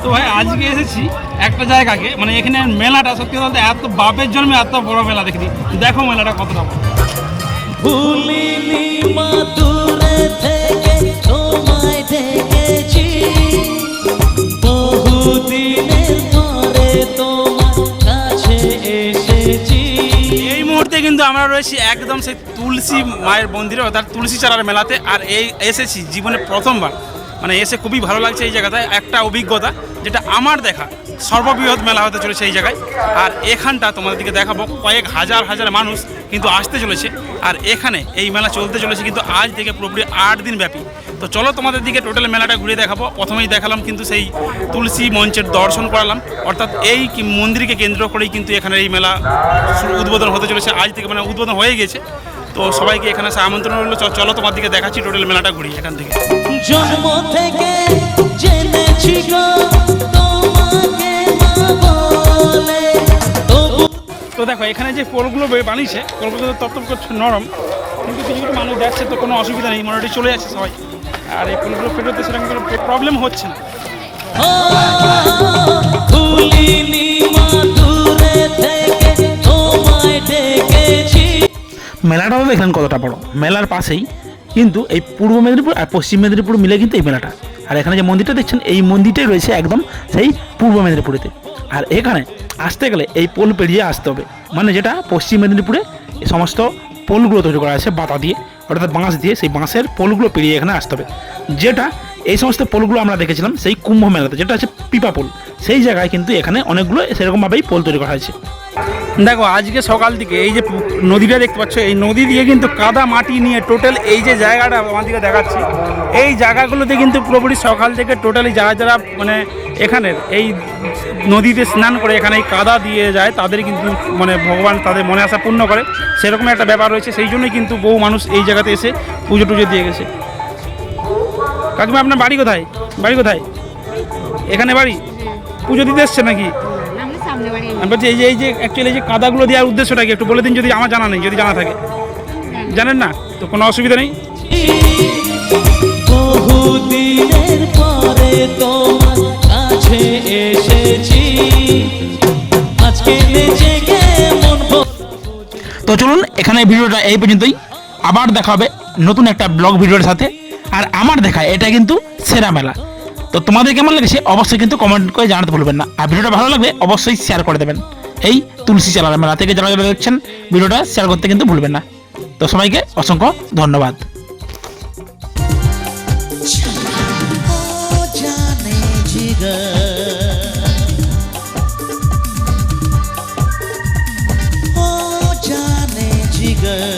তো ভাই আজকে এসেছি একটা জায়গাকে, মানে এখানে মেলাটা সত্যি বলতে এত বাপের জন্মে এত বড় মেলা দেখিনি। দেখো মেলাটা কতটা বড়। ভুলিনি মা দূরে থেকে তোমায় দেখেছি, বহুদিনের পরে তোমার কাছে এসেছি। এই মুহূর্তে কিন্তু আমরা রয়েছি একদম সেই তুলসী মায়ের মন্দিরে, অর্থাৎ তুলসী চারার মেলাতে। আর এই এসেছি জীবনে প্রথমবার, মানে এসে খুবই ভালো লাগছে এই জায়গাটায়। একটা অভিজ্ঞতা যেটা আমার দেখা সর্ববৃহৎ মেলা হতে চলেছে এই জায়গায়। আর এখানটা তোমাদেরকে দেখাবো, কয়েক হাজার হাজার মানুষ কিন্তু আসতে চলেছে। আর এখানে এই মেলা চলতে চলেছে কিন্তু আজ থেকে পুরোপুরি 8 দিন ব্যাপী। তো চলো তোমাদের দিকে টোটাল মেলাটা ঘুরে দেখাবো। প্রথমেই দেখালাম কিন্তু সেই তুলসী মঞ্চের দর্শন করালাম, অর্থাৎ এই মন্দিরকে কেন্দ্র করেই কিন্তু এখানে এই মেলা উদ্বোধন হতে চলেছে আজ থেকে, মানে উদ্বোধন হয়ে গেছে। তো সবাইকে এখানে আমন্ত্রণ রইল। চলো তোমার দিকে দেখাচ্ছি টোটাল মেলাটা ঘুরি এখান থেকে। জন্ম থেকে জেনেছি গো তোমাকে মা বলে। তো দেখো এখানে যে পোলগুলো বানিয়েছে, পোলগুলো তপ্তপ করছে নরম, কিন্তু কিছু কিছু মানুষ দেখছে তো কোনো অসুবিধা নেই, মোটামুটি চলে যাচ্ছে সবাই। আর এই পোলগুলো পেরোতে সেরকম কোনো প্রবলেম হচ্ছে না। ভুলিনি মা দূরে থেকে তোমায় দেখেছি। মেলাটাও দেখলেন কতটা বড়। মেলার পাশেই কিন্তু এই পূর্ব মেদিনীপুর আর পশ্চিম মেদিনীপুর মিলে কিন্তু এই মেলাটা। আর এখানে যে মন্দিরটা দেখছেন, এই মন্দিরটাই রয়েছে একদম সেই পূর্ব মেদিনীপুরেতে। আর এখানে আসতে গেলে এই পোল পেরিয়ে আসতে হবে, মানে যেটা পশ্চিম মেদিনীপুরে এই সমস্ত পোলগুলো তৈরি করা আছে বাতা দিয়ে, অর্থাৎ বাঁশ দিয়ে, সেই বাঁশের পোলগুলো পেরিয়ে এখানে আসতে হবে। যেটা এই সমস্ত পোলগুলো আমরা দেখেছিলাম সেই কুম্ভ মেলাতে, যেটা আছে পিপা পোল, সেই জায়গায় কিন্তু এখানে অনেকগুলো সেরকমভাবেই পোল তৈরি করা হয়েছে। দেখো আজকে সকাল থেকে এই যে নদীটা দেখতে পাচ্ছ, এই নদী দিয়ে কিন্তু কাদা মাটি নিয়ে টোটাল এই যে জায়গাটা আমাদেরকে দেখাচ্ছি, এই জায়গাগুলোতে কিন্তু পুরোপুরি সকাল থেকে টোটালি যারা যারা মানে এখানের এই নদীতে স্নান করে এখানে এই কাদা দিয়ে যায়, তাদের কিন্তু মানে ভগবান তাদের মনে আশা পূর্ণ করে, সেরকম একটা ব্যাপার রয়েছে। সেই জন্যই কিন্তু বহু মানুষ এই জায়গাতে এসে পুজো টুজো দিয়ে গেছে। কাকিমা আপনার বাড়ি কোথায়? বাড়ি কোথায়? এখানে বাড়ি? পুজো দিতে এসছে নাকি? আমি বলছি এই যে অ্যাকচুয়ালি এই যে কাদাগুলো দেওয়ার উদ্দেশ্যটা কি একটু বলে দিন, যদি আমার জানা নেই, যদি জানা থাকে। জানেন না তো কোনো অসুবিধা নেই। বহুদিনের পরে তোমার কাছে এসেছি, আজকে নিজেকে মন। তো চলুন এখানে ভিডিওটা এই পর্যন্তই, আবার দেখা হবে নতুন একটা ব্লগ ভিডিওর সাথে। আর আমার দেখা এটা কিন্তু সেরা মেলা। তো তোমাদের কেমন লেগেছে অবশ্যই কিন্তু কমেন্ট করে জানাতে ভুলবেন না। আর ভিডিওটা ভালো লাগবে অবশ্যই শেয়ার করে দেবেন। এই তুলসী চালার মেলা থেকে যারা যারা দেখছেন ভিডিওটা শেয়ার করতে কিন্তু ভুলবেন না। তো সবাইকে অসংখ্য ধন্যবাদ। জানে জিগর, ও জানে জিগর।